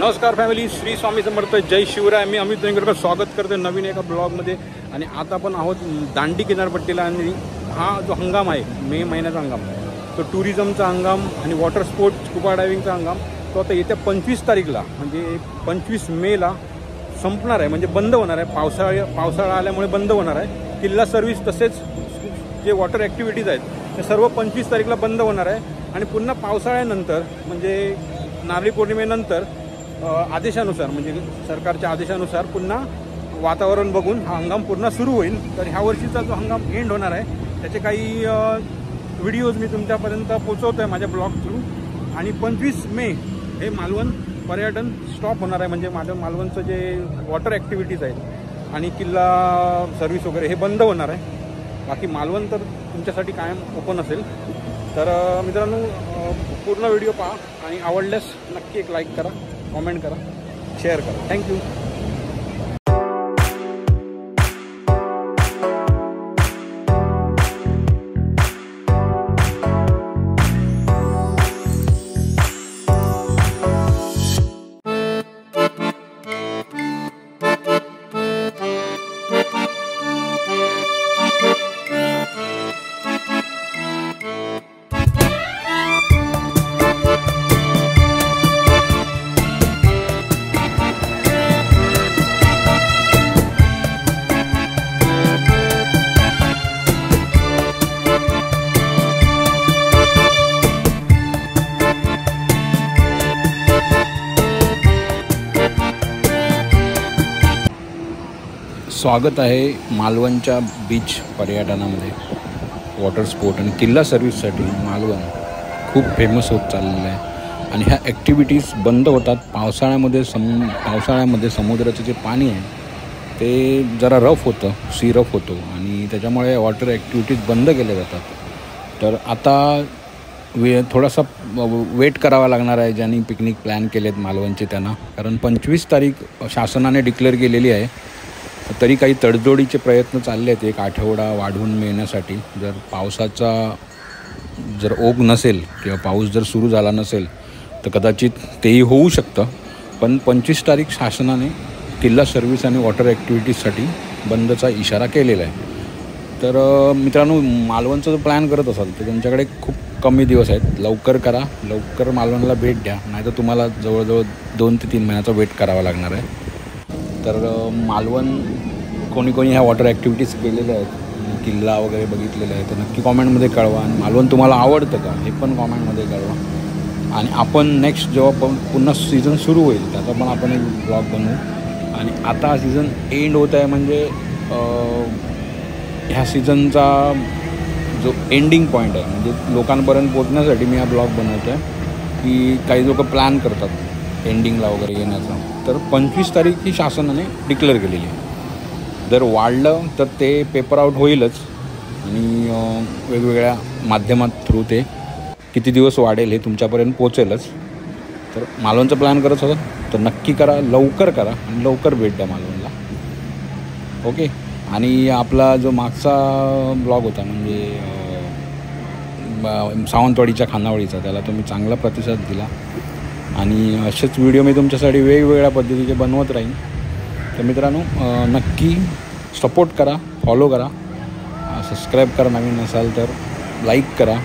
नमस्कार फॅमिली, श्री स्वामी समर्थ, जय शिवराय. मी अमित वेंगुर्लेकर स्वागत करते नवीन एका ब्लॉगमध्ये. आणि आता आपण आहोत दांडी किनारपट्टीला. आणि हा जो हंगाम आहे मे महिन्याचा हंगाम, तो टुरिझमचा हंगाम आणि वॉटर स्पोर्ट्स स्कुबा डायव्हिंगचा हंगाम, तो आता येत्या 25 तारीखला म्हणजे 25 मेला संपणार आहे. म्हणजे बंद होणार आहे. पावसाळा आल्यामुळे बंद होणार आहे. किल्ला सर्व्हिस तसेच जे वॉटर ॲक्टिव्हिटीज आहेत ते सर्व 25 तारीखला बंद होणार आहे. आणि पुन्हा पावसाळ्यानंतर म्हणजे नारळी पौर्णिमेनंतर आदेशानुसार म्हणजे सरकारच्या आदेशानुसार पुन्हा वातावरण बघून हा हंगाम पुन्हा सुरू होईल. तर ह्या वर्षीचा जो हंगाम एंड होणार आहे त्याचे काही व्हिडिओज मी तुमच्यापर्यंत पोचवतो आहे माझ्या ब्लॉग थ्रू. आणि 25 मे हे मालवण पर्यटन स्टॉप होणार आहे. म्हणजे माझं मालवणचं जे वॉटर ॲक्टिव्हिटीज आहेत आणि किल्ला सर्व्हिस वगैरे हे बंद होणार आहे. बाकी मालवण तर तुमच्यासाठी कायम ओपन असेल. तर मित्रांनो, पूर्ण व्हिडिओ पहा आणि आवडल्यास नक्की एक लाईक करा, कमेंट करा, शेअर करा. थँक्यू. स्वागत आहे मालवणच्या बीच पर्यटनामध्ये. वॉटर स्पोर्ट आणि किल्ला सर्व्हिससाठी मालवण खूप फेमस होत चाललेलं आहे. आणि ह्या ॲक्टिव्हिटीज बंद होतात पावसाळ्यामध्ये. पावसाळ्यामध्ये समुद्राचं जे पाणी आहे ते जरा रफ होतं, सी रफ होतो आणि त्याच्यामुळे वॉटर ॲक्टिव्हिटीज बंद केल्या जातात. तर आता थोडासा वेट करावा लागणार आहे ज्यांनी पिकनिक प्लॅन केलेत मालवणचे त्यांना. कारण 25 तारीख शासनाने डिक्लेअर केलेली आहे. तरी काही तडजोडीचे प्रयत्न चालले आहेत एक आठवडा वाढवून मिळण्यासाठी. जर पावसाचा जर ओघ नसेल किंवा पाऊस जर सुरू झाला नसेल तर कदाचित तेही होऊ शकतं. पण 25 तारीख शासनाने किल्ला सर्व्हिस आणि वॉटर ॲक्टिव्हिटीजसाठी बंदचा इशारा केलेला आहे. तर मित्रांनो, मालवणचा जो प्लॅन करत असाल तर तुमच्याकडे खूप कमी दिवस आहेत. लवकर करा, लवकर मालवणला भेट द्या, नाहीतर तुम्हाला जवळजवळ 2 ते 3 महिन्याचा वेट करावा लागणार आहे. तर मालवण कोणी ह्या वॉटर ॲक्टिव्हिटीज केलेल्या आहेत, किल्ला वगैरे बघितलेला आहे, तर नक्की कॉमेंटमध्ये कळवा. आणि मालवण तुम्हाला आवडतं का हे पण कॉमेंटमध्ये कळवा. आणि आपण नेक्स्ट जेव्हा पुन्हा सीझन सुरू होईल त्याचा पण आपण एक ब्लॉग बनवू. आणि आता सीझन एंड होत आहे म्हणजे ह्या सीझनचा जो एंडिंग पॉईंट आहे म्हणजे लोकांपर्यंत पोचण्यासाठी मी हा ब्लॉग बनवतो आहे. की काही लोक प्लॅन करतात एंडिंगला वगैरे येण्याचा. तर 25 तारीख ही शासनाने डिक्लेअर केलेली आहे. जर वाढलं तर ते पेपर आउट होईलच आणि वेगवेगळ्या माध्यमात थ्रू ते किती दिवस वाढेल हे तुमच्यापर्यंत पोचेलच. तर मालवणचं प्लॅन करत होता तर नक्की करा, लवकर करा आणि लवकर भेट द्या मालवणला. ओके. आणि आपला जो मागचा ब्लॉग होता म्हणजे सावंतवाडीच्या खानावळीचा, त्याला तुम्ही चांगला प्रतिसाद दिला. आणि असेच व्हिडिओ मी तुमच्यासाठी वेगवेगळ्या पद्धतीचे बनवत राहीन. तर मित्रांनो, नक्की सपोर्ट करा, फॉलो करा, सबस्क्राईब करा, नवीन असाल तर लाईक करा.